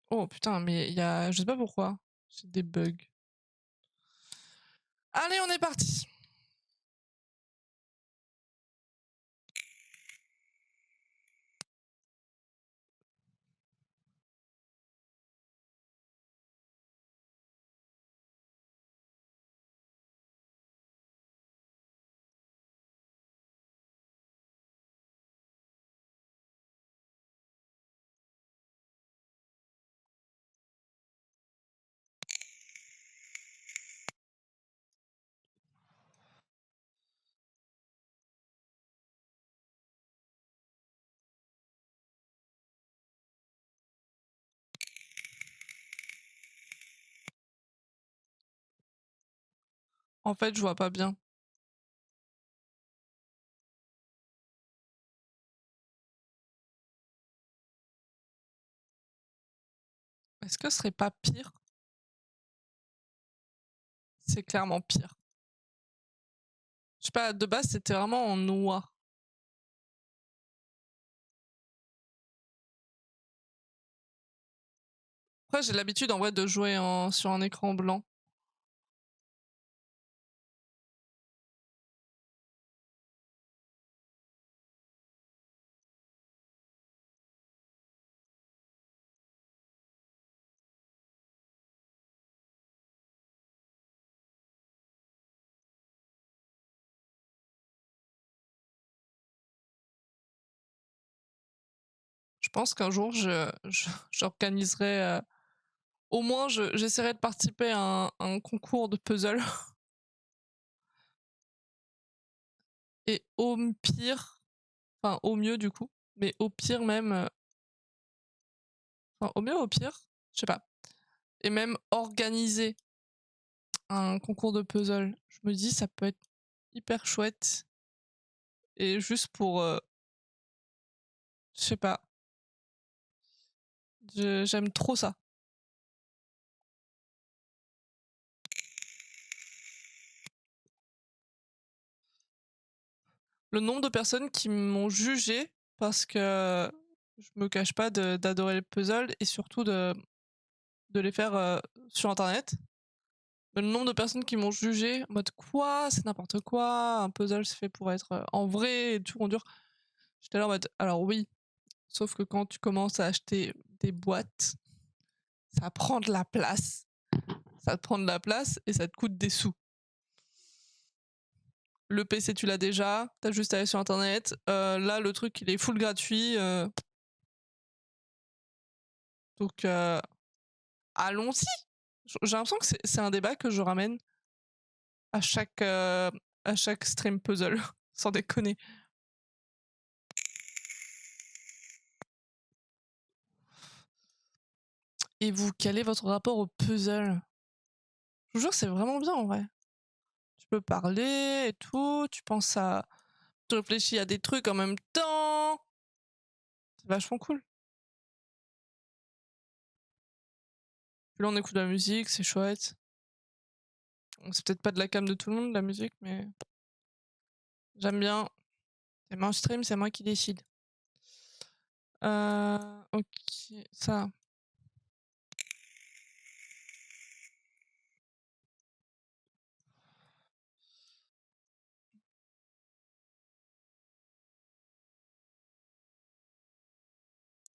Oh putain, mais il y a... Je sais pas pourquoi. J'ai des bugs. Allez, on est parti. En fait, je vois pas bien. Est-ce que ce serait pas pire? C'est clairement pire. Je sais pas, de base, c'était vraiment en noir. Après, j'ai l'habitude en vrai de jouer sur un écran blanc. Je pense qu'un jour, j'organiserai... au moins, j'essaierai de participer à un concours de puzzle. Et au pire, enfin au mieux du coup, mais au pire même, enfin au mieux au pire, je sais pas, et même organiser un concours de puzzle, je me dis ça peut être hyper chouette et juste pour, je sais pas, j'aime trop ça. Le nombre de personnes qui m'ont jugé parce que je me cache pas d'adorer les puzzles et surtout de les faire sur internet. Le nombre de personnes qui m'ont jugé en mode quoi, c'est n'importe quoi, un puzzle c'est fait pour être en vrai et tout en dur. J'étais là en mode alors oui, sauf que quand tu commences à acheter des boîtes, ça prend de la place. Ça te prend de la place et ça te coûte des sous. Le PC tu l'as déjà, t'as juste à aller sur internet. Là le truc il est full gratuit. Donc allons-y. J'ai l'impression que c'est un débat que je ramène à chaque stream puzzle, sans déconner. Et vous, quel est votre rapport au puzzle? Je vous jure, c'est vraiment bien en vrai. Tu peux parler et tout, tu penses à... Tu réfléchis à des trucs en même temps. C'est vachement cool. Puis là, on écoute de la musique, c'est chouette. C'est peut-être pas de la cam de tout le monde, la musique, mais j'aime bien. C'est mon stream, c'est moi qui décide. Ok, ça.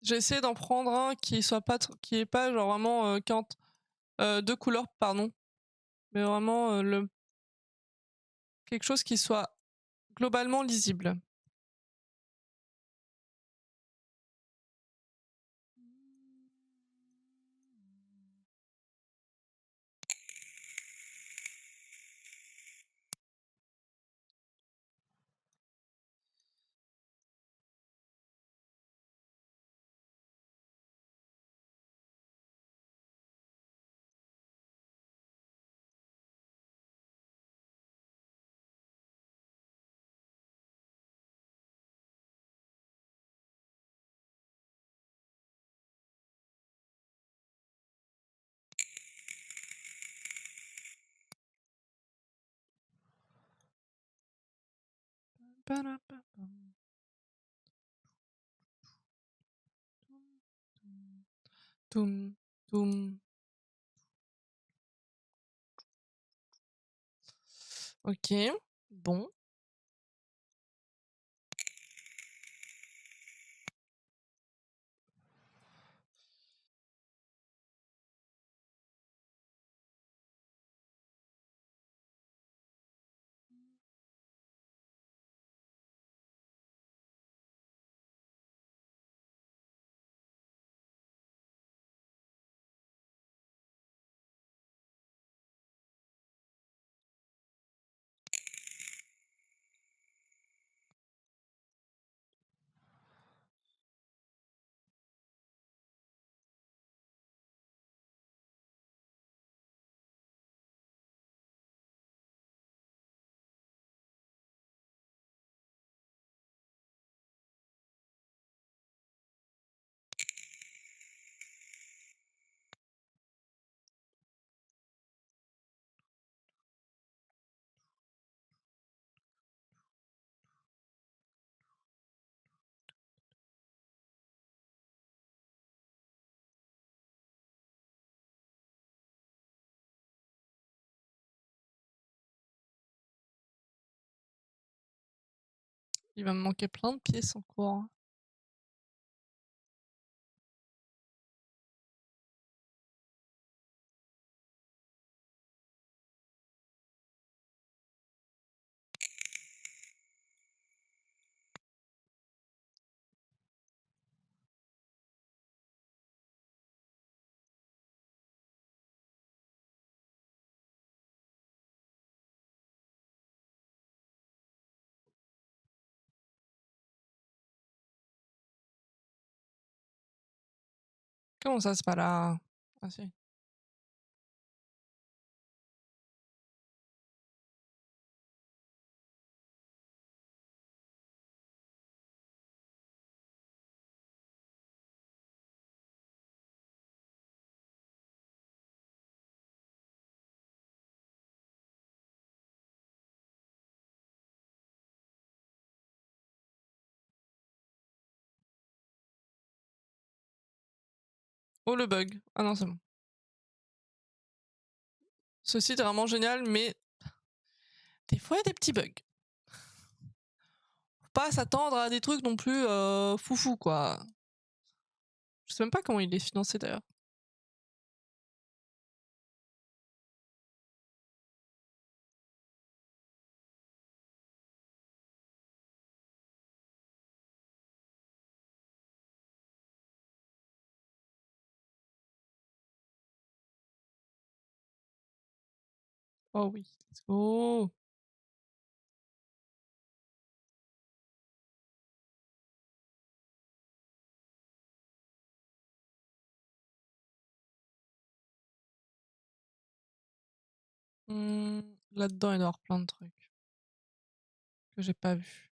J'ai essayé d'en prendre un qui soit pas, qui est pas genre vraiment 40, deux couleurs, pardon, mais vraiment quelque chose qui soit globalement lisible. Toum. Toum. Ok, bon. Il va me manquer plein de pièces en cours, hein. Comment ça, c'est pas là? Ah si. Oh le bug. Ah non, c'est bon. Ce site est vraiment génial, mais des fois il y a des petits bugs. Faut pas s'attendre à des trucs non plus foufou quoi. Je sais même pas comment il est financé d'ailleurs. Oh oui, let's go. Là-dedans, il doit y avoir plein de trucs que j'ai pas vus.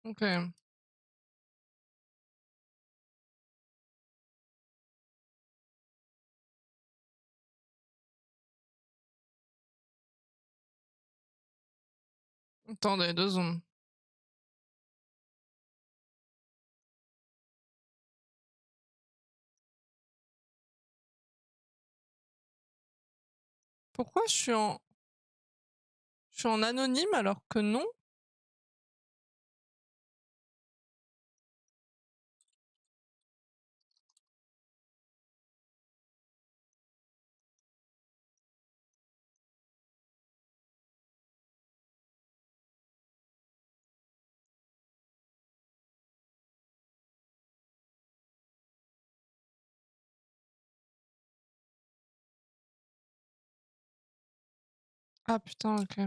OK. Attendez 2 secondes. Pourquoi je suis en anonyme alors que non? Ah putain, OK.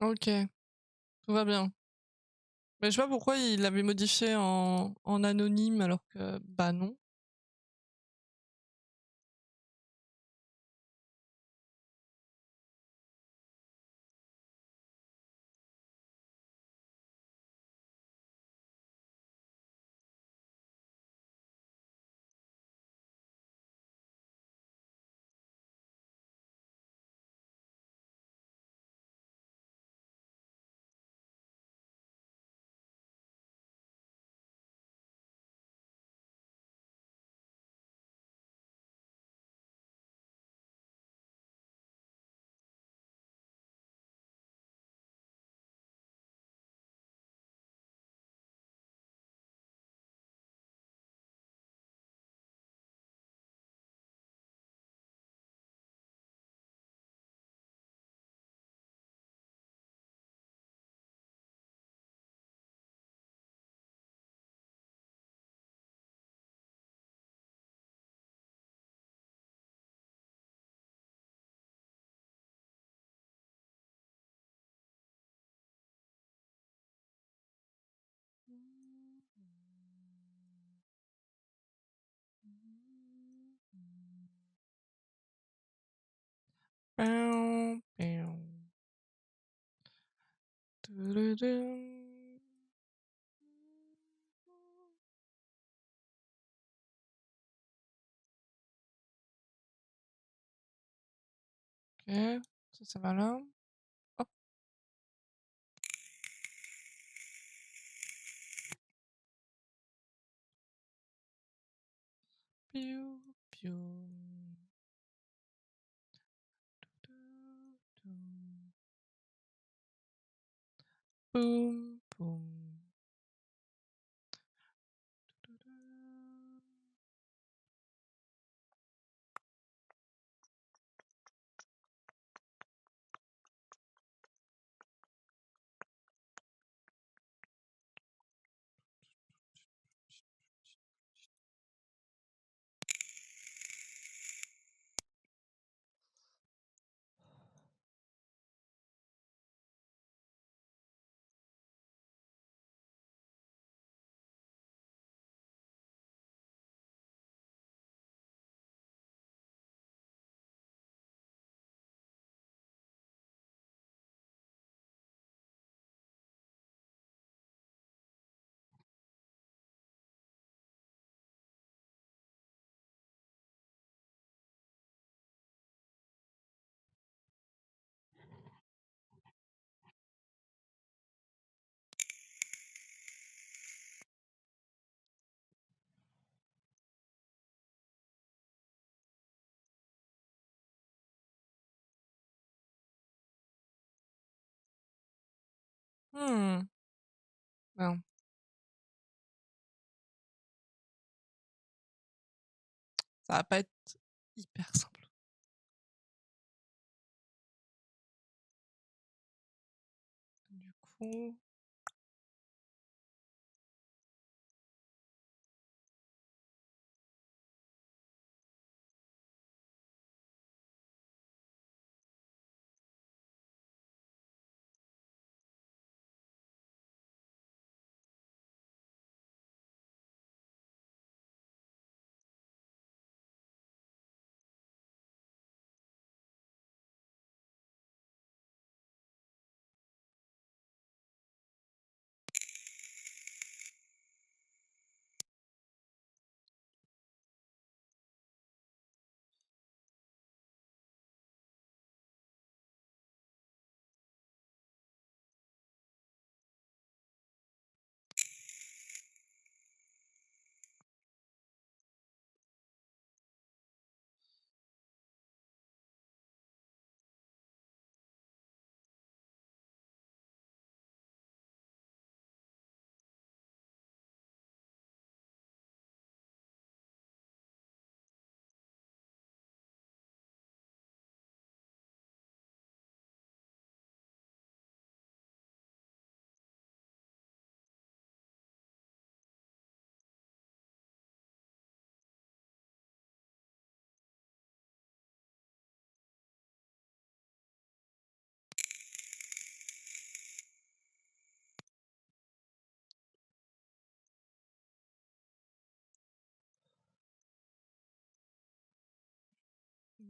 OK, tout va bien. Mais je sais pas pourquoi il l'avait modifié en anonyme alors que, bah, non. OK, ça va là. Hop, piou, piou. Boum, boum. Mmh. Non, ça va pas être hyper simple. Du coup,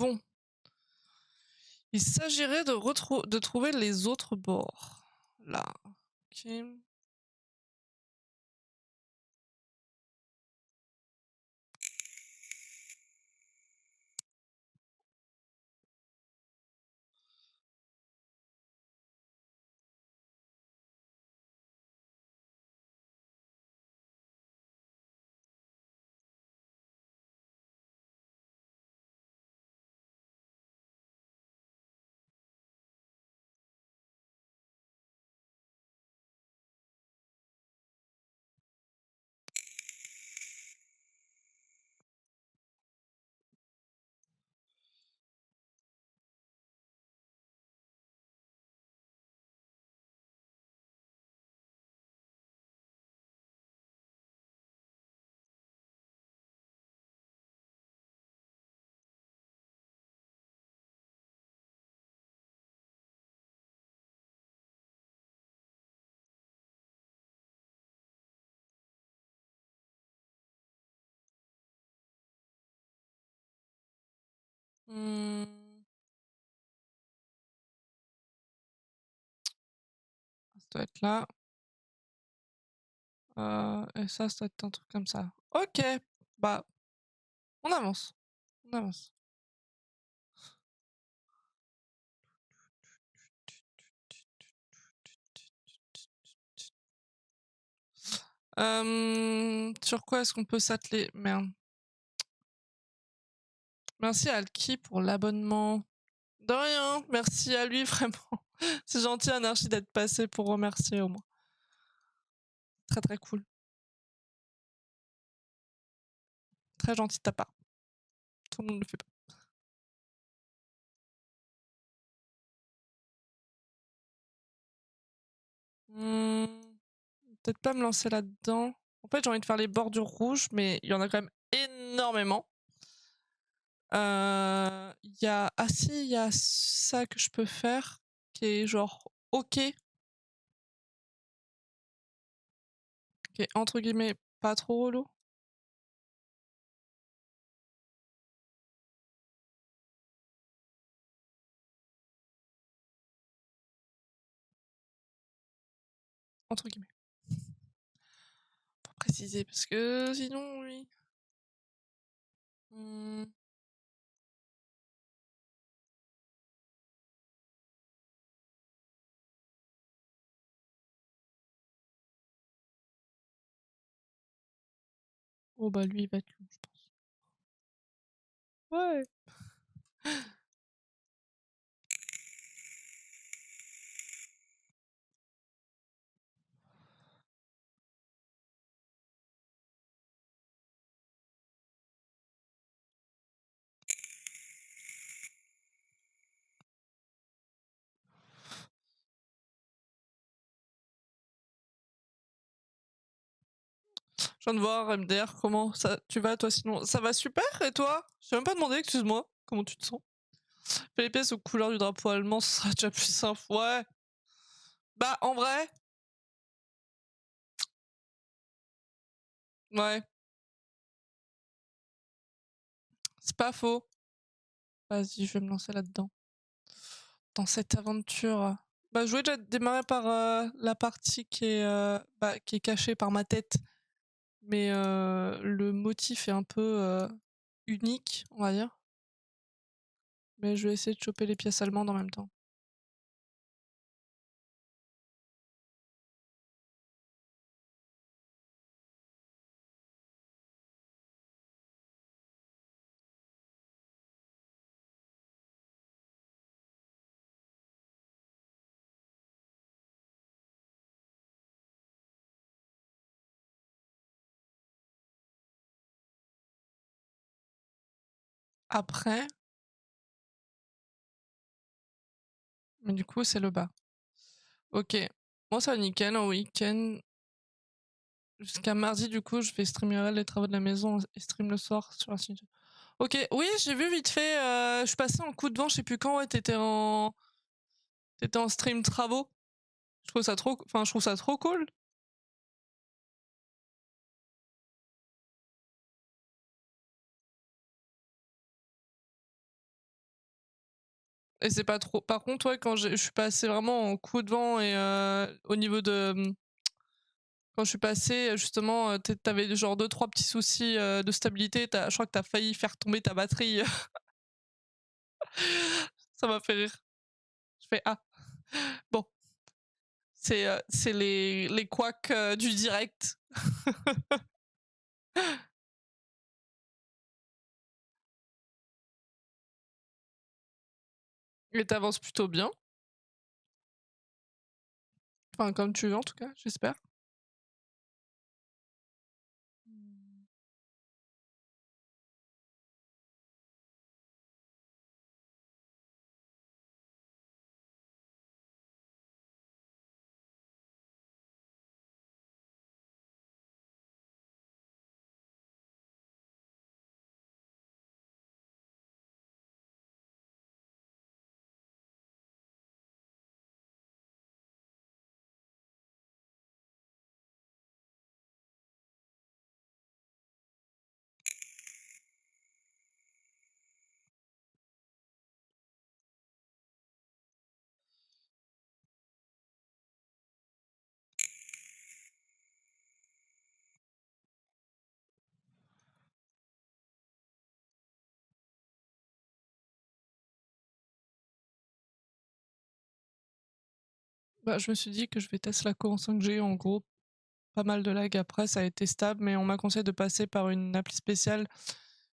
Bon. Il s'agirait de trouver les autres bords. Là. Ok. Hmm, ça doit être là. Et ça doit être un truc comme ça. Ok. Bah, on avance. On avance. Sur quoi est-ce qu'on peut s'atteler? Merde. Merci à Alki pour l'abonnement. De rien, merci à lui, vraiment. C'est gentil, Anarchie, d'être passé pour remercier au moins. Très très cool. Très gentil de ta part. Tout le monde ne le fait pas. Peut-être pas me lancer là-dedans. En fait, j'ai envie de faire les bordures rouges, mais il y en a quand même énormément. Il y a... Ah si, il y a ça que je peux faire, qui est genre OK, qui est entre guillemets pas trop relou. Entre guillemets. Pour préciser, parce que sinon, oui. Hmm. Oh bah lui, il va être long, je pense. Ouais. Je viens de voir, MDR, comment ça, tu vas toi sinon? Ça va super et toi? Je t'ai même pas demandé, excuse-moi, comment tu te sens? Fais les pièces aux couleurs du drapeau allemand, ce sera déjà plus simple. Ouais. Bah en vrai, ouais, c'est pas faux. Vas-y, je vais me lancer là-dedans. Dans cette aventure. Bah je voulais déjà démarrer par la partie qui est cachée par ma tête. Mais le motif est un peu unique, on va dire. Mais je vais essayer de choper les pièces allemandes en même temps. Après, mais du coup, c'est le bas. Ok. Moi, ça va nickel en week-end. Jusqu'à mardi, du coup, je fais streamer les travaux de la maison et stream le soir sur la suite. Ok, oui, j'ai vu vite fait. Je suis passé en coup de vent, je sais plus quand. Ouais, t'étais en stream travaux. Je trouve ça trop cool. Et c'est pas trop. Par contre, ouais, quand je suis passée vraiment en coup de vent et au niveau de quand je suis passée, justement, tu genre deux trois petits soucis, de stabilité, je crois que t'as failli faire tomber ta batterie. Ça m'a fait rire. Je fais: «Ah, bon, c'est les couacs, du direct». Et tu plutôt bien. Enfin, comme tu veux en tout cas, j'espère. Mmh. Bah, je me suis dit que je vais tester la co en 5G, en gros, pas mal de lag après, ça a été stable, mais on m'a conseillé de passer par une appli spéciale.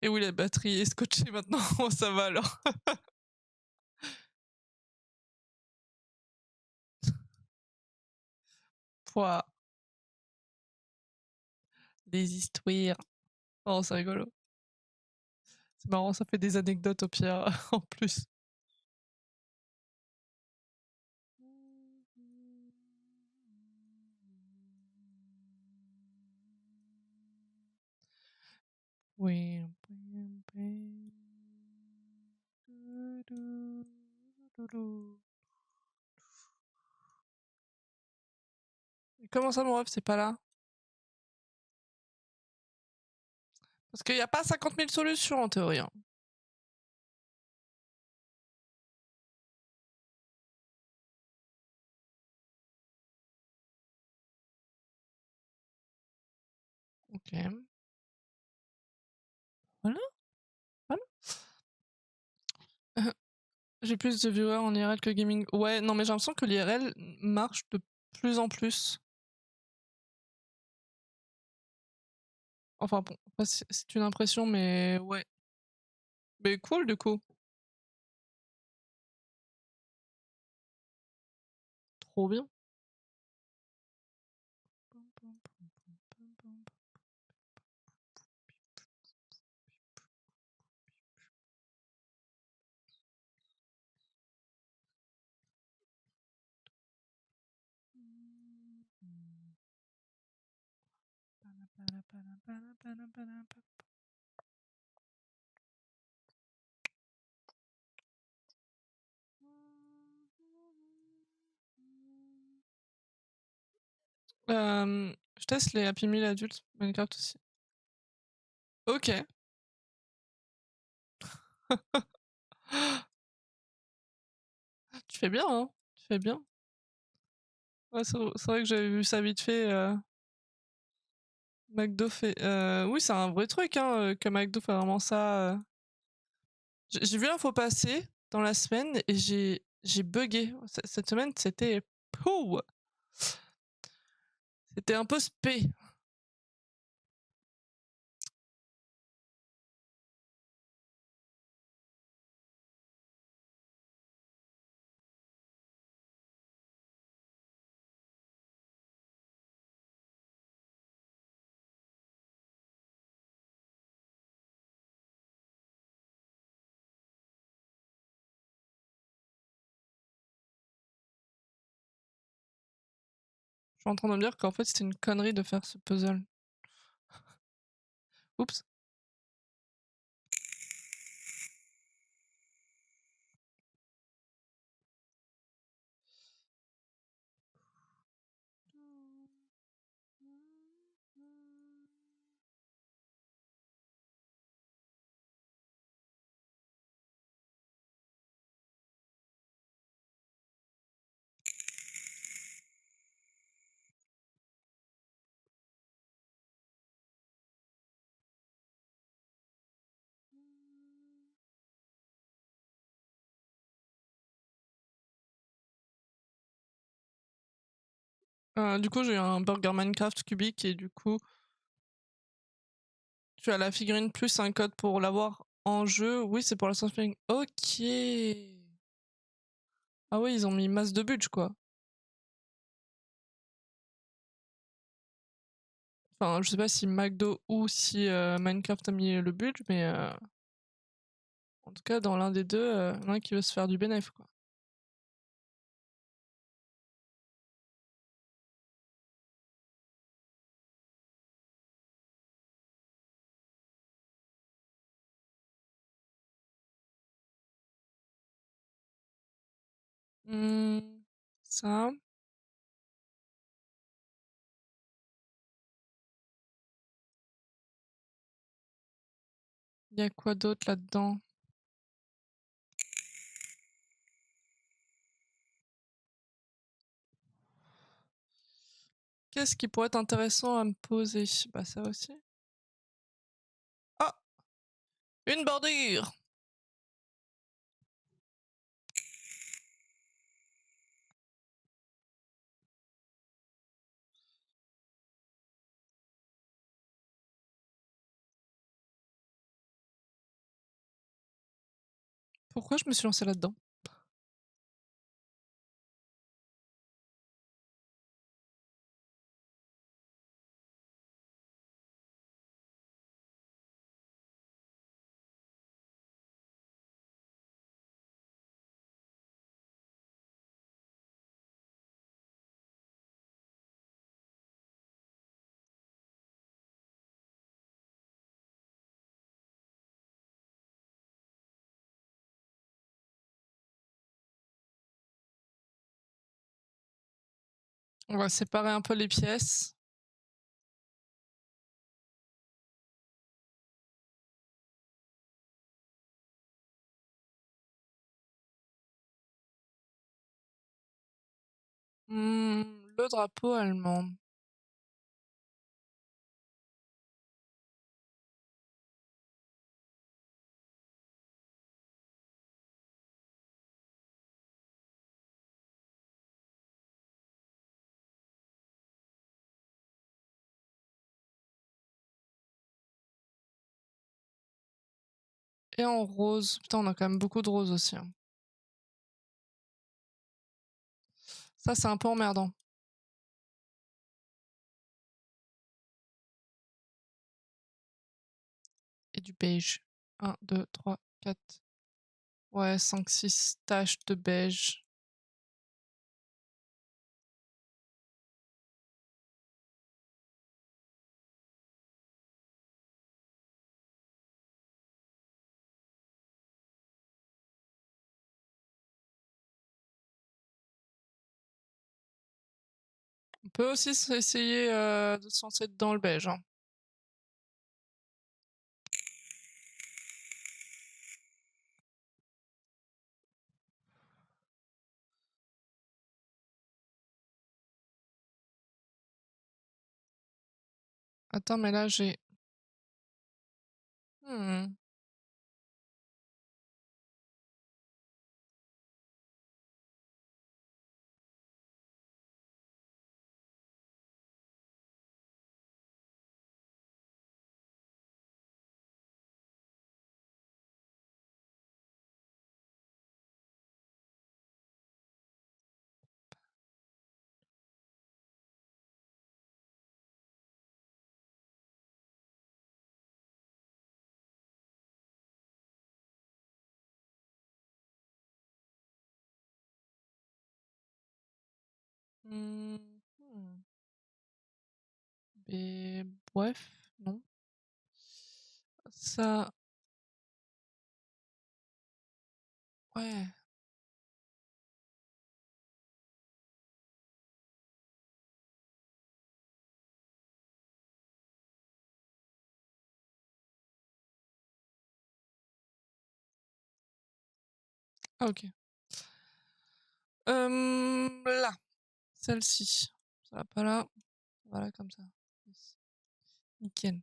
Et oui, la batterie est scotchée maintenant, ça va alors. Pouah, des histoires. Oh, c'est rigolo. C'est marrant, ça fait des anecdotes au pire, en plus. Oui. Comment ça, mon ref, c'est pas là? Parce qu'il y a pas 50 000 solutions en théorie, hein. OK. Voilà, voilà. J'ai plus de viewers en IRL que gaming. Ouais, non, mais j'ai l'impression que l'IRL marche de plus en plus. Enfin bon, après c'est une impression, mais ouais. Mais cool du coup. Trop bien. Je teste les Happy Meal adultes, Minecraft aussi. OK. Tu fais bien, hein, tu fais bien. Ouais, c'est vrai que j'avais vu ça vite fait, McDo fait oui, c'est un vrai truc, hein, que McDo fait vraiment ça. J'ai vu l'info passer dans la semaine et j'ai buggé. Cette semaine, c'était pouh! C'était un peu spé. Je suis en train de me dire qu'en fait, c'était une connerie de faire ce puzzle. Oups. Du coup, j'ai eu un burger Minecraft cubique et du coup, tu as la figurine plus un code pour l'avoir en jeu. Oui, c'est pour la Sunflame. OK. Ah oui, ils ont mis masse de budget, quoi. Enfin, je sais pas si McDo ou si Minecraft a mis le budget, mais en tout cas, dans l'un des deux, il y en a un qui veut se faire du bénéf, quoi. Mmh, ça. Il y a quoi d'autre là-dedans? Qu'est-ce qui pourrait être intéressant à me poser? Bah ça aussi. Ah! Une bordure! Pourquoi je me suis lancée là-dedans? On va séparer un peu les pièces. Mmh, le drapeau allemand. Et en rose. Putain, on a quand même beaucoup de roses aussi, hein. Ça, c'est un peu emmerdant. Et du beige. Un, 2, 3, 4. Ouais, 5, 6 taches de beige. On peut aussi essayer de se lancer dans le beige, hein. Attends, mais là, j'ai... Hmm. Hmm. Hmm. Et bref, non. Ça, ouais. Ah, ok. Là, celle-ci. Ça va pas là. Voilà, comme ça. Yes. Nickel.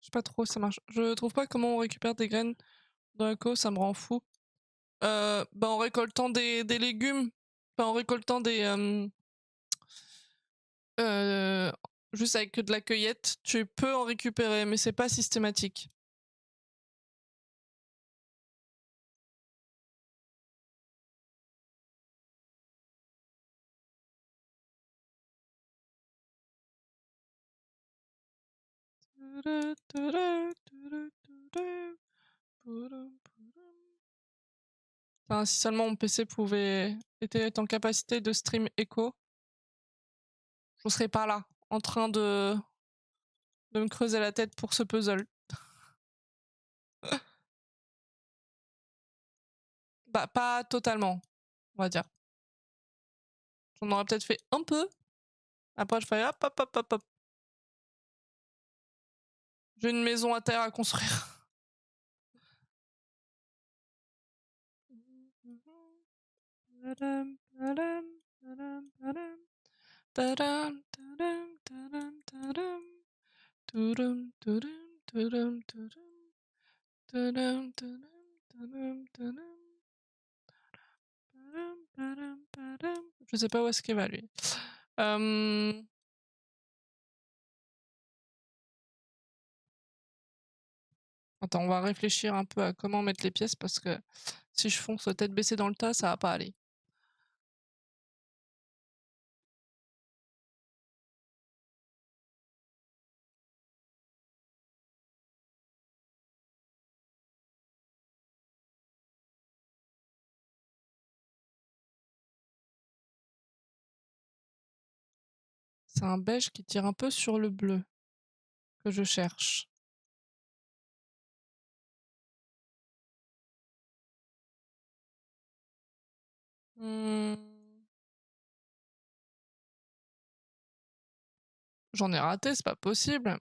Je sais pas trop si ça marche. Je trouve pas comment on récupère des graines dans l'éco, ça me rend fou. Bah en récoltant des légumes, enfin, en récoltant euh, juste avec de la cueillette, tu peux en récupérer, mais c'est pas systématique. Enfin, si seulement mon PC était en capacité de stream Echo, je serais pas là, en train de me creuser la tête pour ce puzzle. Bah, pas totalement, on va dire. J'en aurais peut-être fait un peu. Après, je ferais hop, hop, hop, hop, hop. J'ai une maison à terre à construire. Je sais pas où est-ce qu'il va lui. Attends, on va réfléchir un peu à comment mettre les pièces parce que si je fonce tête baissée dans le tas, ça va pas aller. C'est un beige qui tire un peu sur le bleu que je cherche. Hmm. J'en ai raté, c'est pas possible.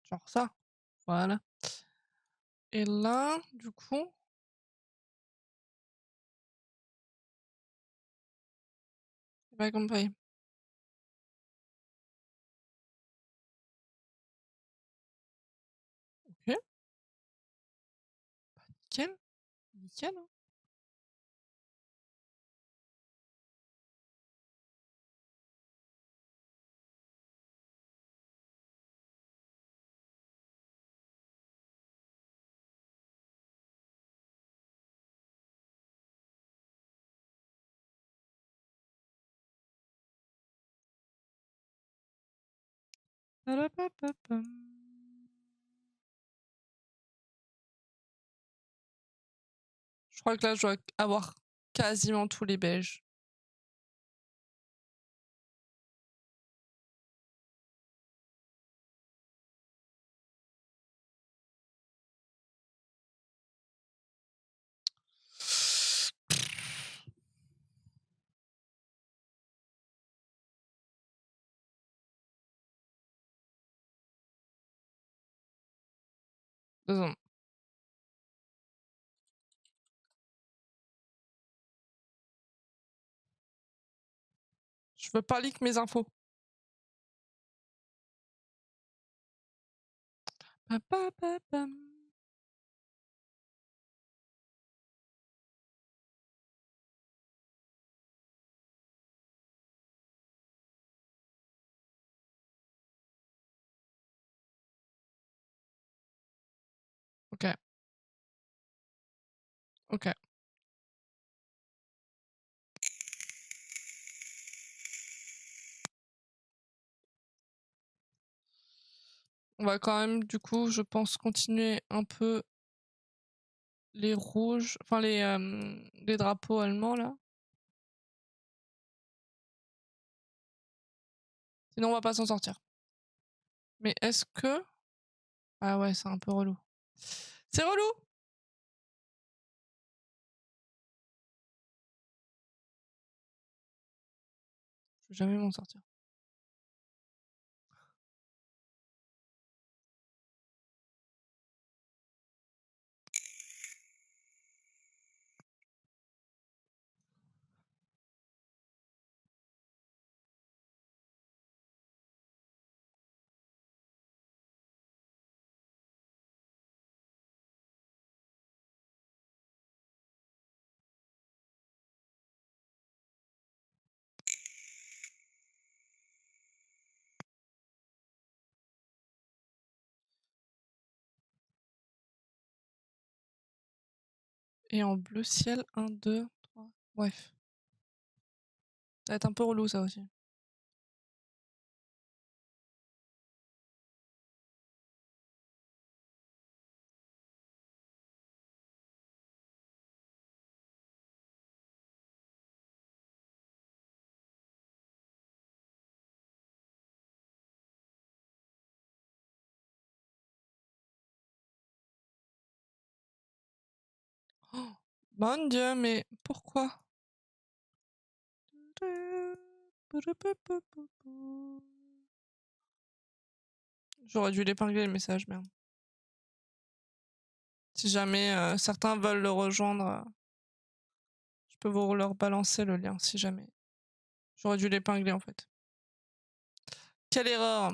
Genre ça. Voilà. Et là, du coup, j'ai pas compris. Ok, nickel. Nickel, hein. Tadapapapam. Je crois que là, je dois avoir quasiment tous les beiges. Deux secondes. Je veux pas leak mes infos. Papapapam. Ok, ok. On va quand même, du coup, je pense, continuer un peu les rouges, enfin les drapeaux allemands là. Sinon, on va pas s'en sortir. Mais est-ce que... Ah ouais, c'est un peu relou. C'est relou! Je vais jamais m'en sortir. Et en bleu ciel, 1, 2, 3. Bref. Ça va être un peu relou ça aussi. Oh, mon Dieu, mais pourquoi? J'aurais dû l'épingler le message, merde. Si jamais certains veulent le rejoindre, je peux vous leur balancer le lien, si jamais. J'aurais dû l'épingler en fait. Quelle erreur!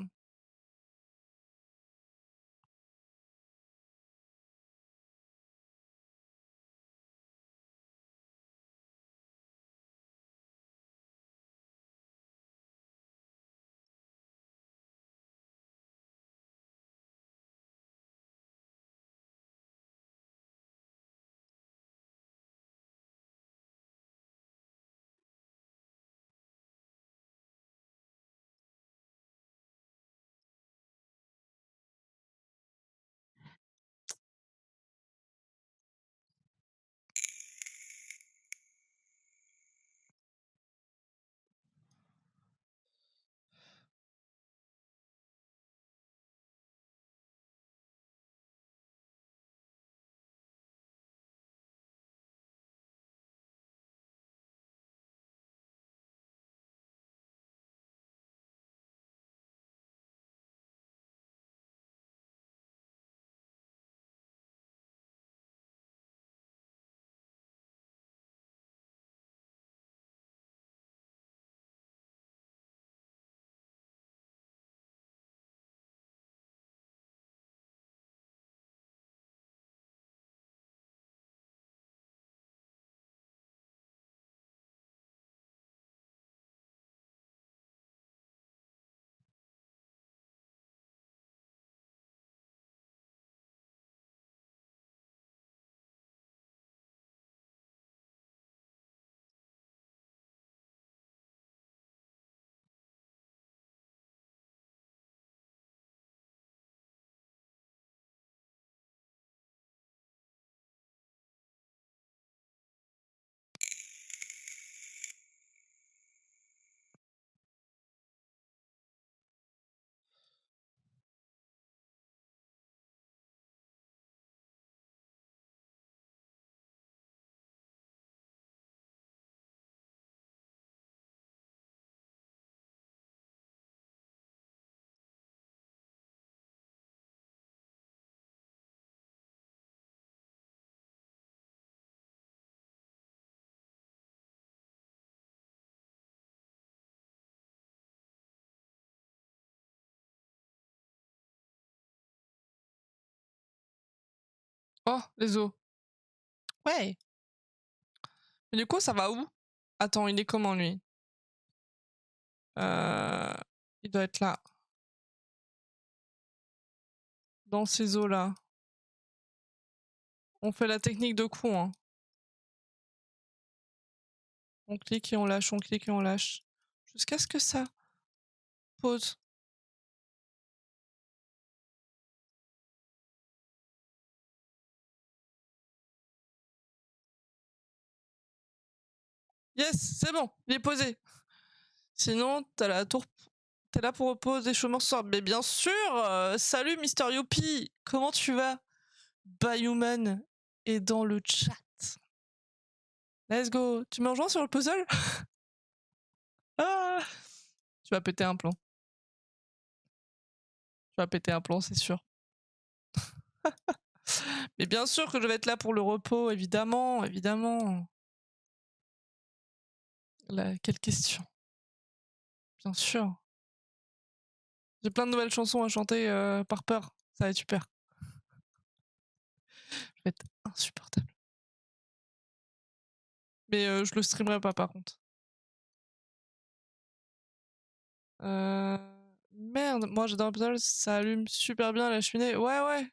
Oh, les os. Ouais. Mais du coup, ça va où? Attends, il est comment lui? Euh... Il doit être là. Dans ces eaux-là. On fait la technique de coup, hein. On clique et on lâche, on clique et on lâche. Jusqu'à ce que ça pose. Yes, c'est bon, il est posé. Sinon, t'as la tour. T'es là pour reposer chômeurs ce soir. Mais bien sûr. Salut Mister Youpi. Comment tu vas? Bayhuman est dans le chat. Let's go. Tu me rejoins sur le puzzle? Ah Tu vas péter un plomb. Tu vas péter un plomb, c'est sûr. Mais bien sûr que je vais être là pour le repos, évidemment, évidemment. Quelle question. Bien sûr. J'ai plein de nouvelles chansons à chanter par peur. Ça va être super. Je vais être insupportable. Mais je le streamerai pas par contre. Merde, moi j'adore Puzzle, ça allume super bien la cheminée. Ouais, ouais.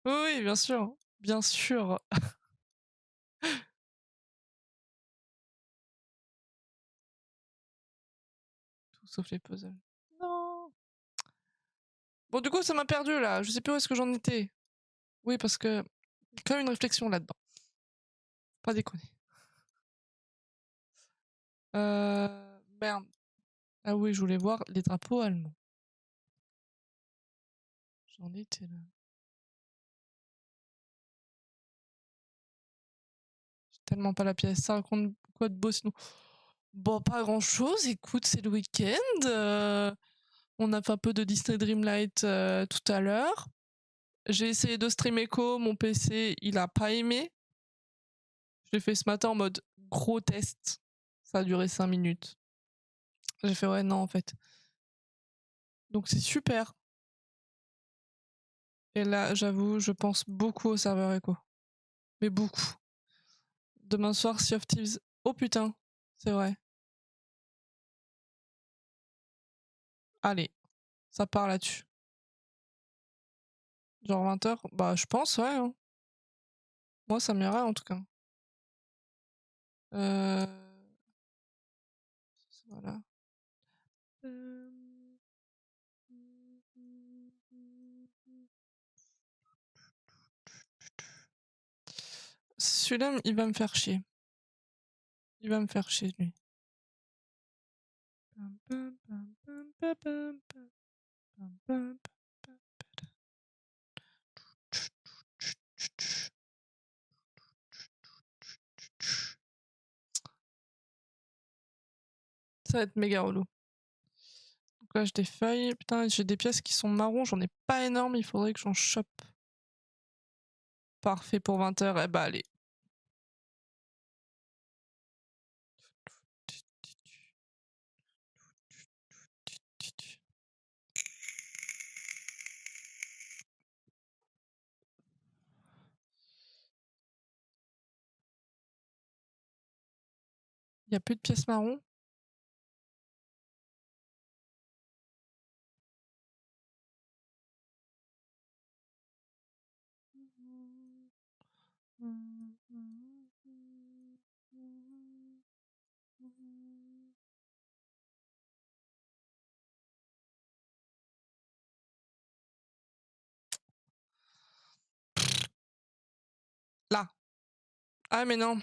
Oui, oui, bien sûr. Bien sûr. Tout sauf les puzzles. Non. Bon, du coup, ça m'a perdu là. Je sais plus où est-ce que j'en étais. Oui, parce que quand même une réflexion là-dedans. Pas déconner. Merde. Ah oui, je voulais voir les drapeaux allemands. J'en étais là. J'ai tellement pas la pièce. Ça raconte quoi de beau sinon? Bon, pas grand-chose. Écoute, c'est le week-end. On a fait un peu de Disney Dreamlight tout à l'heure. J'ai essayé de stream Echo, mon PC, il a pas aimé. Je l'ai fait ce matin en mode gros test. Ça a duré 5 minutes. J'ai fait ouais, non, en fait. Donc c'est super. Et là, j'avoue, je pense beaucoup au serveur Echo. Mais beaucoup. Demain soir, Sea of Thieves. Oh putain, c'est vrai. Allez, ça part là-dessus. Genre 20h? Bah, je pense, ouais. Hein. Moi, ça m'irait en tout cas. Euh... Voilà. Celui-là, il va me faire chier. Il va me faire chier, lui. Ça va être méga relou. Donc là, j'ai des feuilles. Putain, j'ai des pièces qui sont marron. J'en ai pas énorme. Il faudrait que j'en chope. Parfait pour 20h. Eh bah, allez. Il y a plus de pièces marron. Là. Ah, mais non.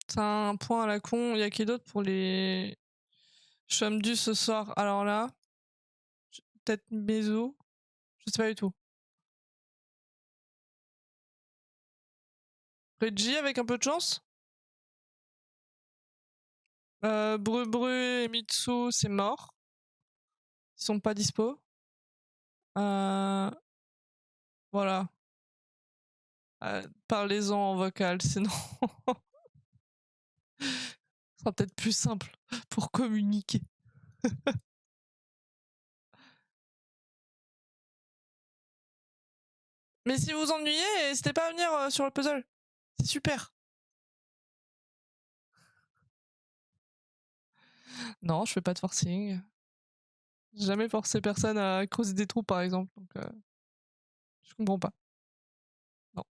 C'est un point à la con. Il y a qui d'autre pour les chums du ce soir? Alors là, peut-être Meso. Je sais pas du tout. Reggie avec un peu de chance. Bru Bru et Mitsu, c'est mort. Ils sont pas dispo. Voilà. Parlez-en en vocal, sinon ce sera peut-être plus simple pour communiquer. Mais si vous vous ennuyez, n'hésitez pas à venir sur le puzzle. C'est super. Non, je fais pas de forcing. J'ai jamais forcé personne à creuser des trous, par exemple. Donc, je comprends pas. Non.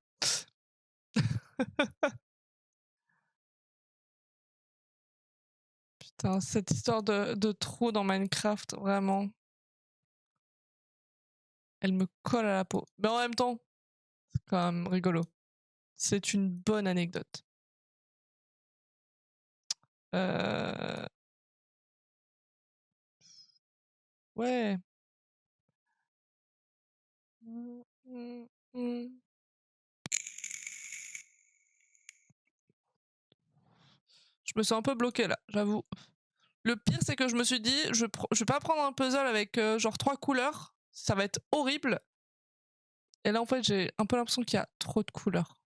Putain, cette histoire de trous dans Minecraft, vraiment, elle me colle à la peau. Mais en même temps, c'est quand même rigolo. C'est une bonne anecdote. Ouais. Je me sens un peu bloqué là, j'avoue. Le pire, c'est que je me suis dit, je vais pas prendre un puzzle avec genre 3 couleurs, ça va être horrible. Et là, en fait, j'ai un peu l'impression qu'il y a trop de couleurs.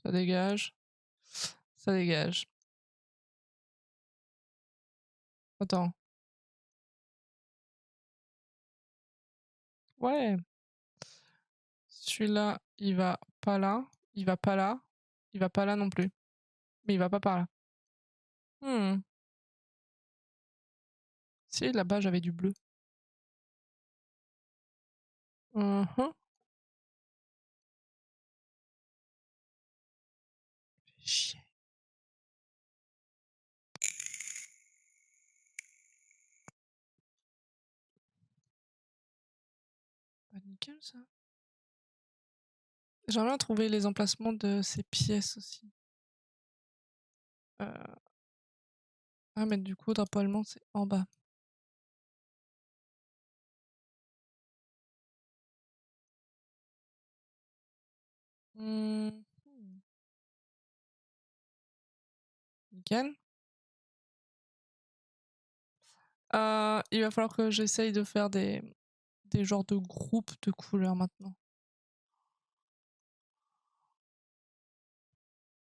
Ça dégage, ça dégage. Attends. Ouais, celui-là, il va pas là, il va pas là, il va pas là non plus. Mais il va pas par là. Hmm. Si, là-bas, j'avais du bleu. Mhm. Chier. Bah, nickel, ça. J'aimerais bien trouver les emplacements de ces pièces aussi. Euh, Ah, mais du coup, drapeau allemand, c'est en bas. Hmm. Nickel. Il va falloir que j'essaye de faire des genres de groupes de couleurs maintenant.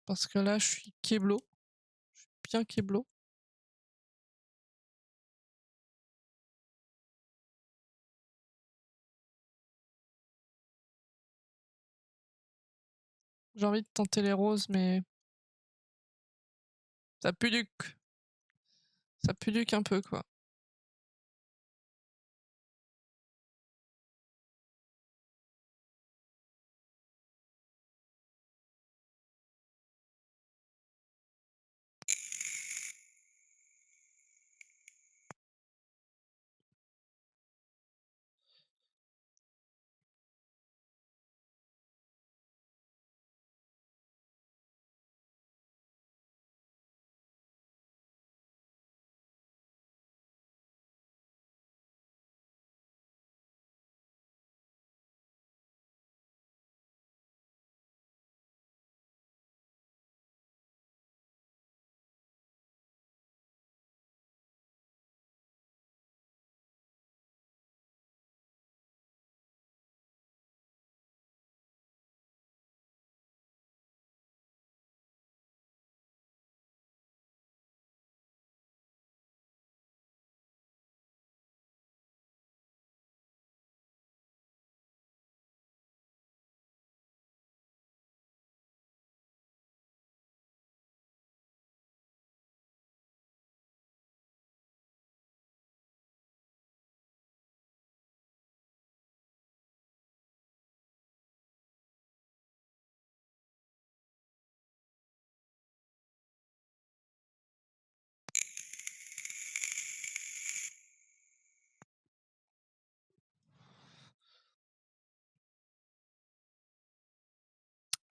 Parce que là, je suis keblo. Je suis bien keblo. J'ai envie de tenter les roses, mais ça pue du c- ça pue du un peu, quoi.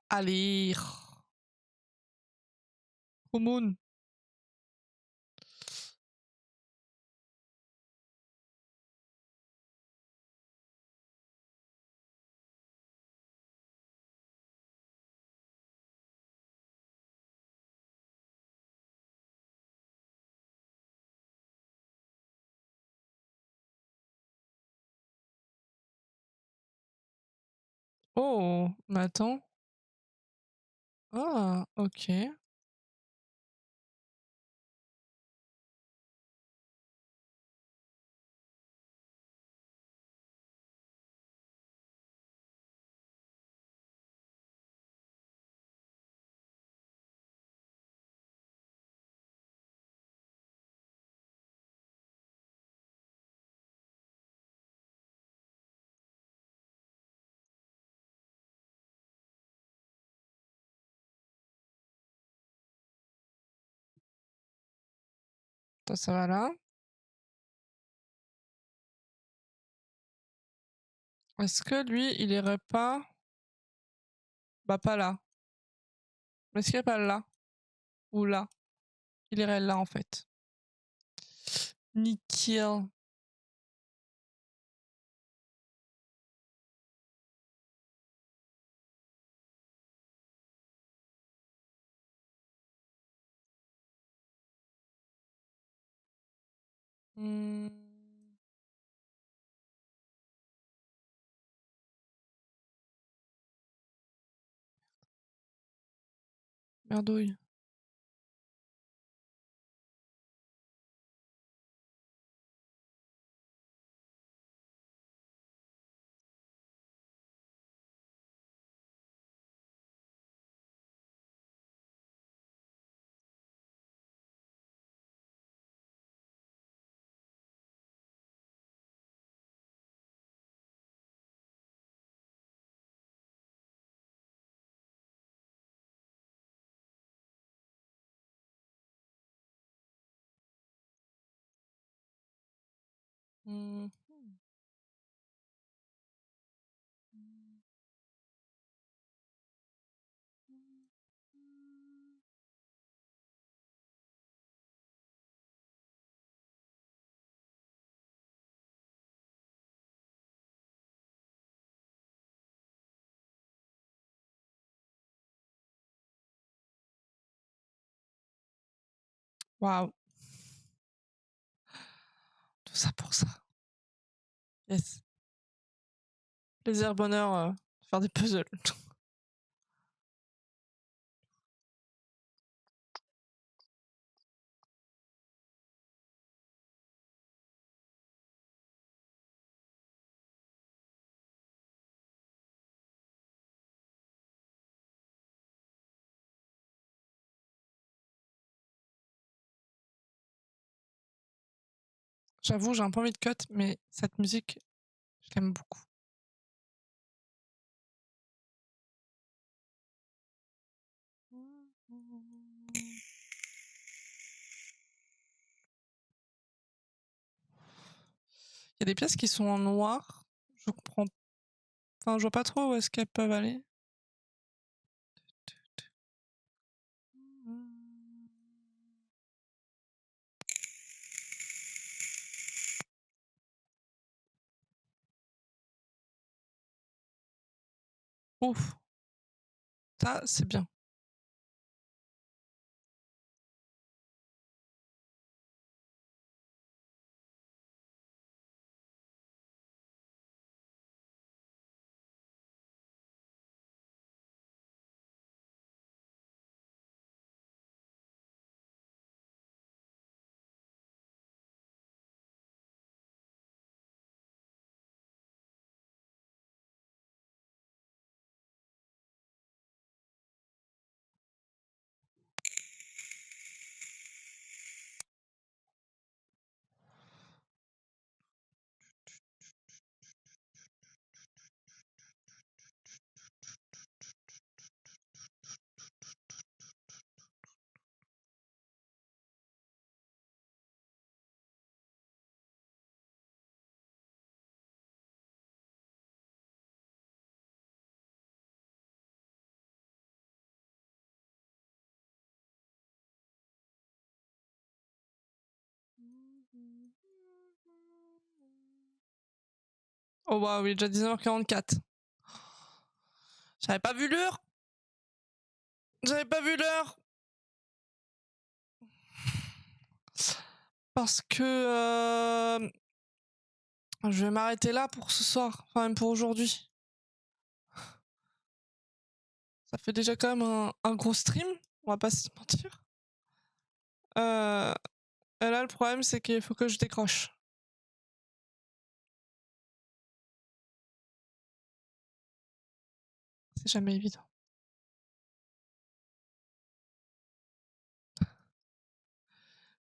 Allez. Moon. Oh, mais attends. Ah, ok. Ça va là. Est-ce que lui, il irait pas... Bah, pas là. Mais est-ce qu'il irait pas là? Ou là? Il est réel là en fait. Nickel. Hmm. Merdouille. Hmm. Waouh. Tout ça pour ça. Yes. Plaisir, bonheur, faire des puzzles. J'avoue, j'ai un peu envie de cut, mais cette musique, je l'aime beaucoup. Il y a des pièces qui sont en noir. Je comprends. Enfin, je vois pas trop où est-ce qu'elles peuvent aller. Ouf. Ça, c'est bien. Oh waouh, il est déjà 19h44. J'avais pas vu l'heure. J'avais pas vu l'heure. Parce que je vais m'arrêter là pour ce soir. Enfin, même pour aujourd'hui. Ça fait déjà quand même un gros stream. On va pas se mentir. Et là, le problème, c'est qu'il faut que je décroche. C'est jamais évident.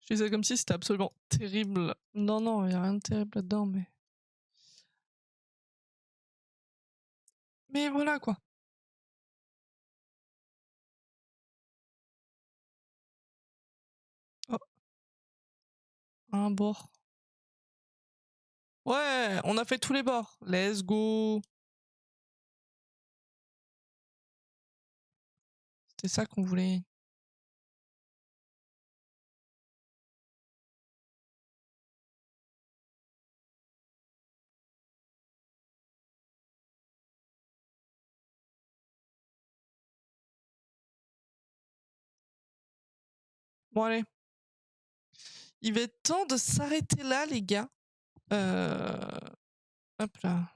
Je disais comme si c'était absolument terrible. Non, non, il n'y a rien de terrible là-dedans, mais. Mais voilà quoi. Oh, un bord. Ouais, on a fait tous les bords. Let's go. C'était ça qu'on voulait. Bon allez, il va être temps de s'arrêter là les gars. Hop là.